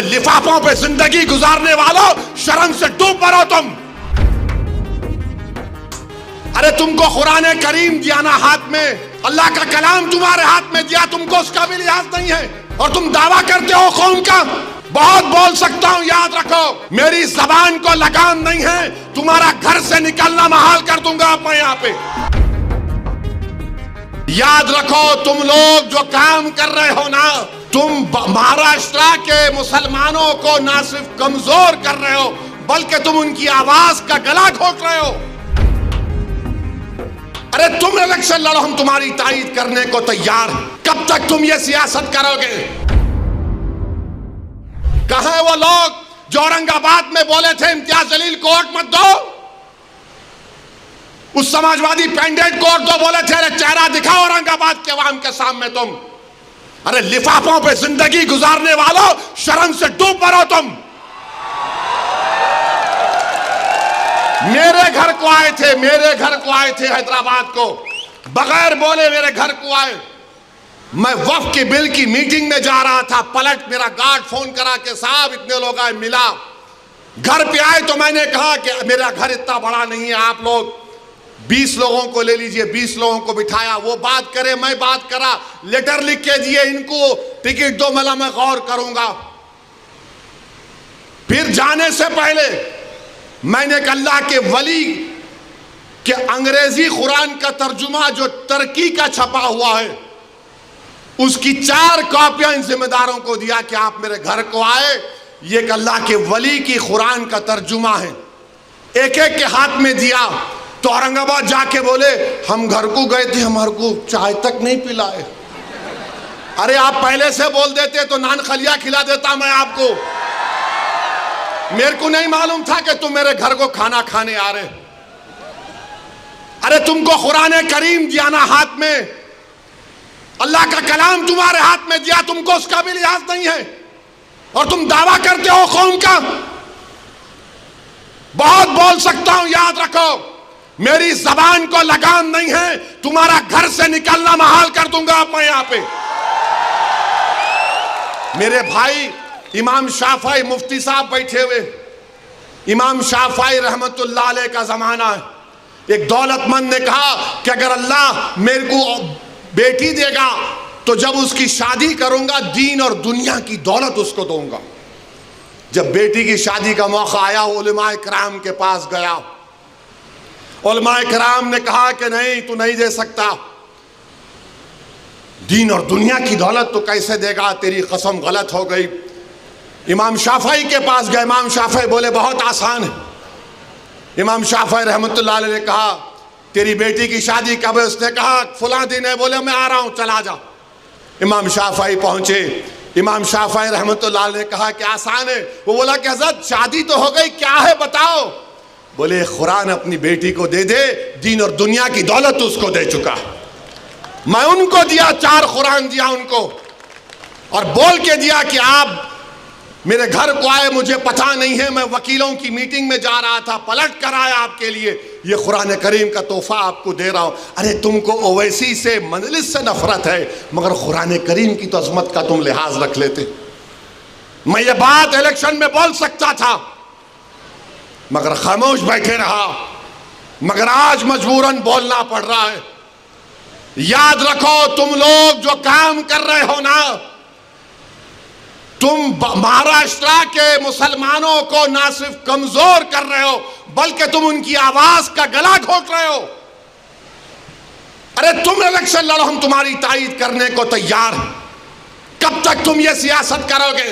ارے لفافوں پہ زندگی گزارنے والوں، شرم سے ڈوب مرو تم۔ ارے تم کو قرآن کریم دیا نا ہاتھ میں، اللہ کا کلام تمہارے ہاتھ میں دیا، تم کو اس کا بھی لحاظ نہیں ہے، اور تم دعویٰ کرتے ہو قوم کا۔ بہت بول سکتا ہوں، یاد رکھو میری زبان کو لگام نہیں ہے، تمہارا گھر سے نکلنا محال کر دوں گا میں یہاں پہ۔ یاد رکھو تم لوگ جو کام کر رہے ہو نا، تم مہاراشٹر کے مسلمانوں کو نہ صرف کمزور کر رہے ہو بلکہ تم ان کی آواز کا گلا گھونٹ رہے ہو۔ ارے تم الیکشن لڑو، ہم تمہاری تائید کرنے کو تیار ہیں، کب تک تم یہ سیاست کرو گے؟ کہاں ہیں وہ لوگ جو اورنگ آباد میں بولے تھے امتیاز جلیل کو ووٹ مت دو؟ اس سماجوادی پینڈیٹ کو ووٹ دو بولے تھے، ارے چہرہ دکھاؤ اورنگ آباد کے عوام کے سامنے تم۔ ارے لفافوں پہ زندگی گزارنے والوں، شرم سے ڈوب مرو تم۔ میرے گھر کو آئے تھے حیدرآباد کو، بغیر بولے میرے گھر کو آئے۔ میں وقف کے بل کی میٹنگ میں جا رہا تھا، پلٹ میرا گارڈ فون کرا کہ صاحب اتنے لوگ آئے، ملا۔ گھر پہ آئے تو میں نے کہا کہ میرا گھر اتنا بڑا نہیں ہے، آپ لوگ 20 لوگوں کو لے لیجئے۔ 20 لوگوں کو بٹھایا، وہ بات کرے میں بات کرا، لیٹر لکھ کے دیے ان کو، ٹکٹ دو، میں غور کروں گا۔ پھر جانے سے پہلے میں نے کہا اللہ کے ولی کہ انگریزی قرآن کا ترجمہ جو ترکی کا چھپا ہوا ہے، اس کی 4 کاپیاں ان ذمہ داروں کو دیا کہ آپ میرے گھر کو آئے، یہ کہ اللہ کے ولی کی قرآن کا ترجمہ ہے۔ ایک ایک کے ہاتھ میں دیا تو اورنگ آباد جا کے بولے ہم گھر کو گئے تھے، ہمارے کو چائے تک نہیں پلائے۔ ارے آپ پہلے سے بول دیتے تو نان خلیہ کھلا دیتا میں آپ کو۔ میرے کو نہیں معلوم تھا کہ تم میرے گھر کو کھانا کھانے آ رہے۔ ارے تم کو قرآن کریم دیا نا ہاتھ میں، اللہ کا کلام تمہارے ہاتھ میں دیا، تم کو اس کا بھی لحاظ نہیں ہے، اور تم دعویٰ کرتے ہو قوم کا۔ بہت بول سکتا ہوں، یاد رکھو میری زبان کو لگام نہیں ہے، تمہارا گھر سے نکلنا محال کر دوں گا میں یہاں پہ۔ میرے بھائی امام شافعی مفتی صاحب بیٹھے ہوئے، امام شافعی رحمت اللہ علیہ کا زمانہ ہے۔ ایک دولت مند نے کہا کہ اگر اللہ میرے کو بیٹی دے گا تو جب اس کی شادی کروں گا دین اور دنیا کی دولت اس کو دوں گا۔ جب بیٹی کی شادی کا موقع آیا علماء کرام کے پاس گیا، علماء کرام نے کہا کہ نہیں تو نہیں دے سکتا، دین اور دنیا کی دولت تو کیسے دے گا، تیری قسم غلط ہو گئی۔ امام شافعی کے پاس گئے، امام شافعی بولے بہت آسان ہے۔ امام شافعی رحمت اللہ علیہ نے کہا تیری بیٹی کی شادی کب ہے؟ اس نے کہا فلاں دن ہے۔ بولے میں آ رہا ہوں، چلا جا۔ امام شافعی پہنچے، امام شافعی رحمت اللہ علیہ نے کہا کہ آسان ہے۔ وہ بولا کہ حضرت شادی تو ہو گئی، کیا ہے بتاؤ؟ بولے قرآن اپنی بیٹی کو دے دے، دین اور دنیا کی دولت اس کو دے چکا، میں ان کو دیا، 4 قرآن دیا ان کو، اور بول کے دیا کہ آپ میرے گھر کو آئے، مجھے پتہ نہیں ہے، میں وکیلوں کی میٹنگ میں جا رہا تھا، پلٹ کر آیا آپ کے لیے، یہ قرآن کریم کا تحفہ آپ کو دے رہا ہوں۔ ارے تم کو اویسی سے مجلس سے نفرت ہے، مگر قرآن کریم کی تو عظمت کا تم لحاظ رکھ لیتے۔ میں یہ بات الیکشن میں بول سکتا تھا مگر خاموش بیٹھے رہا، مگر آج مجبوراً بولنا پڑ رہا ہے۔ یاد رکھو تم لوگ جو کام کر رہے ہو نا، تم مہاراشٹر کے مسلمانوں کو نہ صرف کمزور کر رہے ہو بلکہ تم ان کی آواز کا گلا گھونٹ رہے ہو۔ ارے تم الیکشن لڑو، ہم تمہاری تائید کرنے کو تیار ہیں، کب تک تم یہ سیاست کرو گے؟